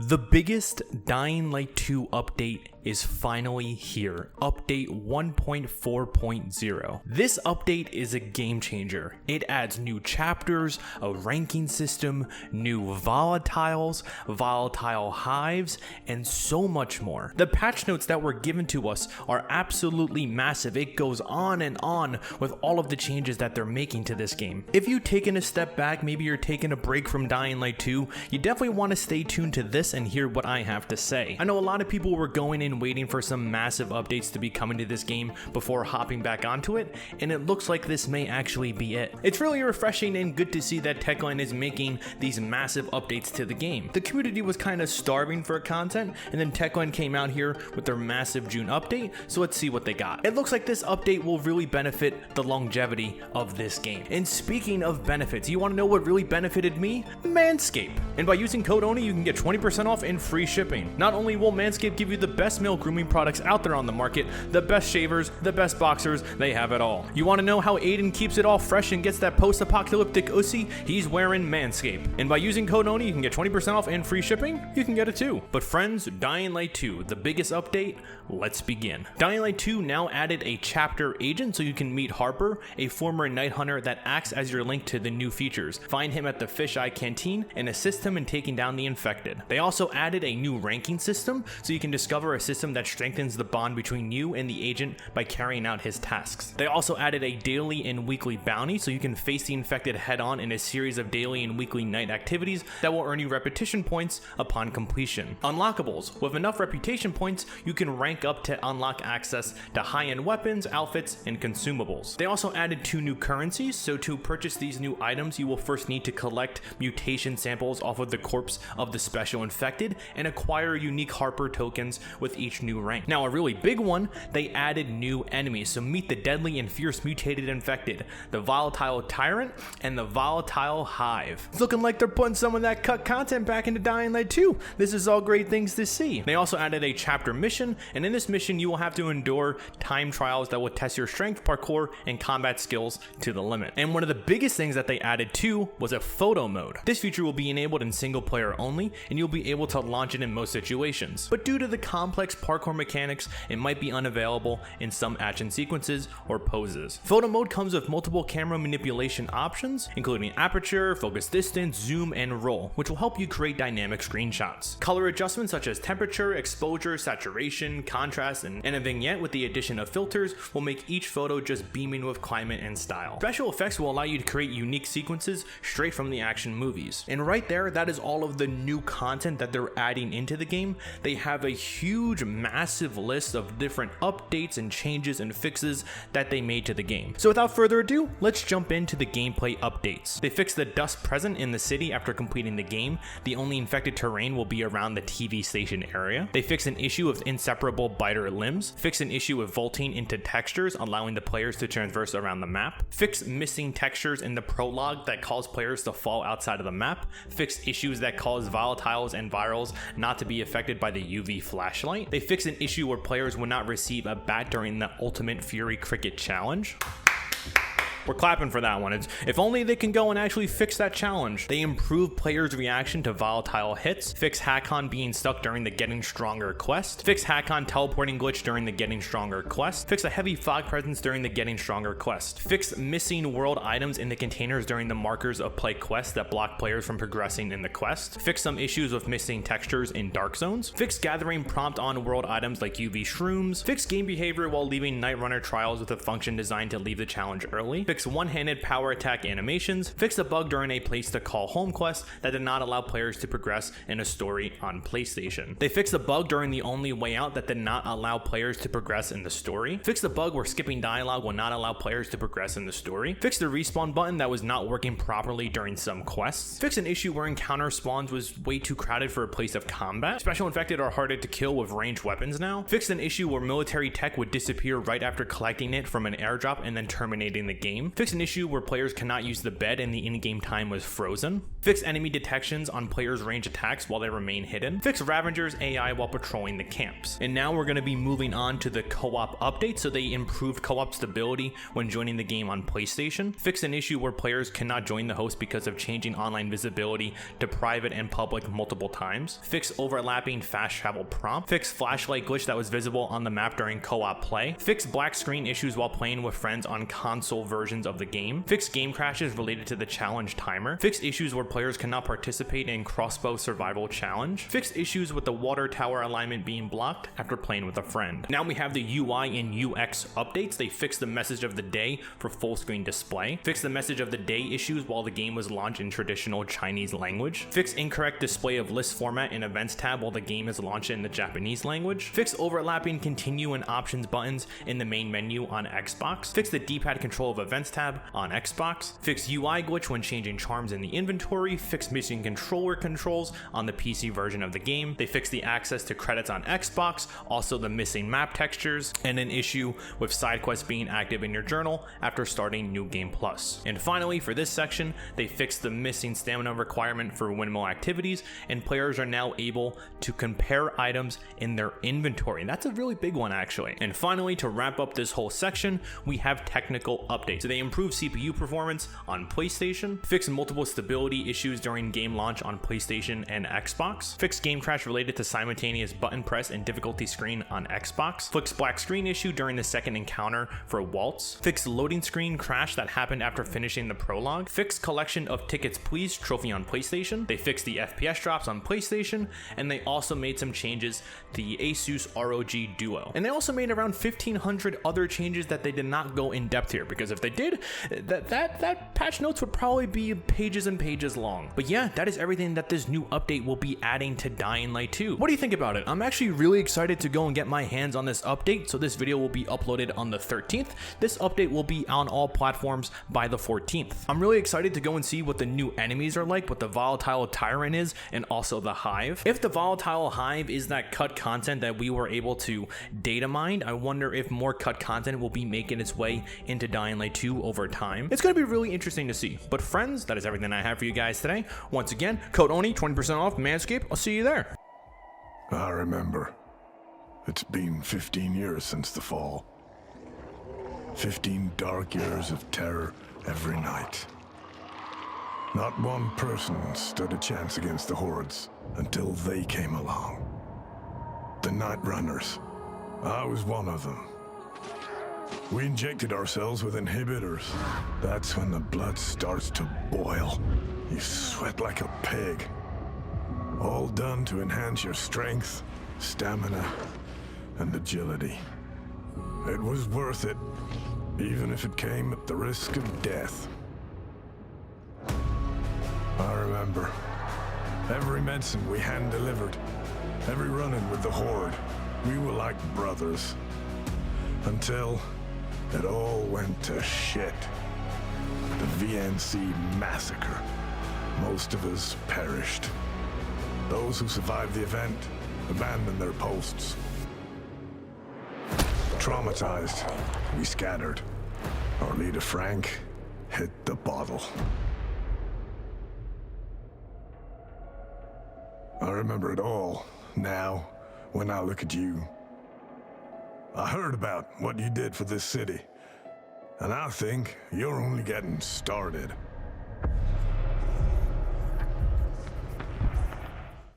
The biggest Dying Light 2 update is finally here. Update 1.4.0. This update is a game changer. It adds new chapters, a ranking system, new volatiles, volatile hives, and so much more. The patch notes that were given to us are absolutely massive. It goes on and on with all of the changes that they're making to this game. If you've taken a step back, maybe you're taking a break from Dying Light 2, you definitely want to stay tuned to this and hear what I have to say. I know a lot of people were going in waiting for some massive updates to be coming to this game before hopping back onto it, and it looks like this may actually be it. It's really refreshing and good to see that Techland is making these massive updates to the game. The community was kind of starving for content, and then Techland came out here with their massive June update, so let's see what they got. It looks like this update will really benefit the longevity of this game. And speaking of benefits, you want to know what really benefited me? Manscaped. And by using code ONI, you can get 20% off and free shipping. Not only will Manscaped give you the best male grooming products out there on the market, the best shavers, the best boxers, they have it all. You want to know how Aiden keeps it all fresh and gets that post-apocalyptic ussy? He's wearing Manscaped. And by using code ONI, you can get 20% off and free shipping. You can get it too. But friends, Dying Light 2, the biggest update, let's begin. Dying Light 2 now added a chapter agent so you can meet Harper, a former night hunter that acts as your link to the new features. Find him at the Fisheye Canteen and assist him in taking down the infected. They also added a new ranking system so you can discover a system that strengthens the bond between you and the agent by carrying out his tasks. They also added a daily and weekly bounty so you can face the infected head on in a series of daily and weekly night activities that will earn you reputation points upon completion. Unlockables. With enough reputation points, you can rank up to unlock access to high-end weapons, outfits, and consumables. They also added 2 new currencies, so to purchase these new items, you will first need to collect mutation samples off of the corpse of the special infected and acquire unique Harper tokens with each new rank. Now, a really big one, they added new enemies, so meet the deadly and fierce mutated infected, the volatile tyrant, and the volatile hive. It's looking like they're putting some of that cut content back into Dying Light 2. This is all great things to see. They also added a chapter mission, and in this mission you will have to endure time trials that will test your strength, parkour, and combat skills to the limit. And one of the biggest things that they added too was a photo mode. This feature will be enabled in single player only, and you'll be able to launch it in most situations. But due to the complex parkour mechanics, it might be unavailable in some action sequences or poses. Photo mode comes with multiple camera manipulation options, including aperture, focus distance, zoom, and roll, which will help you create dynamic screenshots. Color adjustments such as temperature, exposure, saturation, contrast, and a vignette with the addition of filters will make each photo just beaming with climate and style. Special effects will allow you to create unique sequences straight from the action movies. And right there, that is all of the new content that they're adding into the game. They have a huge, massive list of different updates and changes and fixes that they made to the game. So without further ado, let's jump into the gameplay updates. They fixed the dust present in the city after completing the game. The only infected terrain will be around the TV station area. They fixed an issue of inseparable biter limbs, fixed an issue with vaulting into textures, allowing the players to traverse around the map, fixed missing textures in the prologue that cause players to fall outside of the map, fixed issues that cause volatiles and virals not to be affected by the UV flashlight. They fixed an issue where players would not receive a bat during the Ultimate Fury Cricket Challenge. We're clapping for that one. If only they can go and actually fix that challenge. They improved players' reaction to volatile hits, fix Hakon being stuck during the Getting Stronger quest, fix Hakon teleporting glitch during the Getting Stronger quest, fix a heavy fog presence during the Getting Stronger quest, fix missing world items in the containers during the markers of play quest that block players from progressing in the quest, fix some issues with missing textures in dark zones, fix gathering prompt on world items like UV shrooms, fix game behavior while leaving Night Runner trials with a function designed to leave the challenge early, fix one-handed power attack animations, fixed a bug during a place to call home quest that did not allow players to progress in a story on PlayStation. They fixed a bug during the only way out that did not allow players to progress in the story, fixed a bug where skipping dialogue will not allow players to progress in the story, fixed the respawn button that was not working properly during some quests, fixed an issue where encounter spawns was way too crowded for a place of combat, special infected are harder to kill with ranged weapons now, fixed an issue where military tech would disappear right after collecting it from an airdrop and then terminating the game, game. Fix an issue where players cannot use the bed and the in-game time was frozen. Fix enemy detections on players' range attacks while they remain hidden. Fix Ravager's AI while patrolling the camps. And now we're going to be moving on to the co-op update, so they improved co-op stability when joining the game on PlayStation. Fix an issue where players cannot join the host because of changing online visibility to private and public multiple times. Fix overlapping fast travel prompt. Fix flashlight glitch that was visible on the map during co-op play. Fix black screen issues while playing with friends on console versions of the game. Fix game crashes related to the challenge timer. Fix issues where players cannot participate in crossbow survival challenge. Fix issues with the water tower alignment being blocked after playing with a friend. Now we have the UI and UX updates. They fixed the message of the day for full screen display. Fix the message of the day issues while the game was launched in traditional Chinese language. Fix incorrect display of list format in events tab while the game is launched in the Japanese language. Fix overlapping continue and options buttons in the main menu on Xbox. Fix the D-pad control of events tab on Xbox. Fix UI glitch when changing charms in the inventory. Fix missing controller controls on the PC version of the game. They fixed the access to credits on Xbox, also the missing map textures, and an issue with side quests being active in your journal after starting New Game Plus. And finally, for this section, they fixed the missing stamina requirement for windmill activities, and players are now able to compare items in their inventory. And that's a really big one, actually. And finally, to wrap up this whole section, we have technical updates. So they improved CPU performance on PlayStation, fixed multiple stability issues during game launch on PlayStation and Xbox, fixed game crash related to simultaneous button press and difficulty screen on Xbox, fixed black screen issue during the second encounter for Waltz, fixed loading screen crash that happened after finishing the prologue, fixed collection of tickets please trophy on PlayStation, they fixed the FPS drops on PlayStation, and they also made some changes to the Asus ROG Duo. And they also made around 1,500 other changes that they did not go in depth here, because if they did, that patch notes would probably be pages and pages long. But yeah, that is everything that this new update will be adding to Dying Light 2. What do you think about it? I'm actually really excited to go and get my hands on this update, so this video will be uploaded on the 13th. This update will be on all platforms by the 14th. I'm really excited to go and see what the new enemies are like, what the Volatile Tyrant is, and also the Hive. If the Volatile Hive is that cut content that we were able to data mine, I wonder if more cut content will be making its way into Dying Light 2 over time. It's going to be really interesting to see. But friends, that is everything I have for you guys today. Once again, code ONI, 20% off Manscaped. I'll see you there. I remember. It's been 15 years since the fall. 15 dark years of terror every night. Not one person stood a chance against the hordes until they came along. The Night Runners. I was one of them. We injected ourselves with inhibitors. That's when the blood starts to boil. You sweat like a pig. All done to enhance your strength, stamina, and agility. It was worth it, even if it came at the risk of death. I remember. Every medicine we hand-delivered, every run-in with the Horde, we were like brothers. Until it all went to shit. The VNC massacre. Most of us perished. Those who survived the event abandoned their posts. Traumatized, we scattered. Our leader Frank hit the bottle. I remember it all now when I look at you. I heard about what you did for this city, and I think you're only getting started.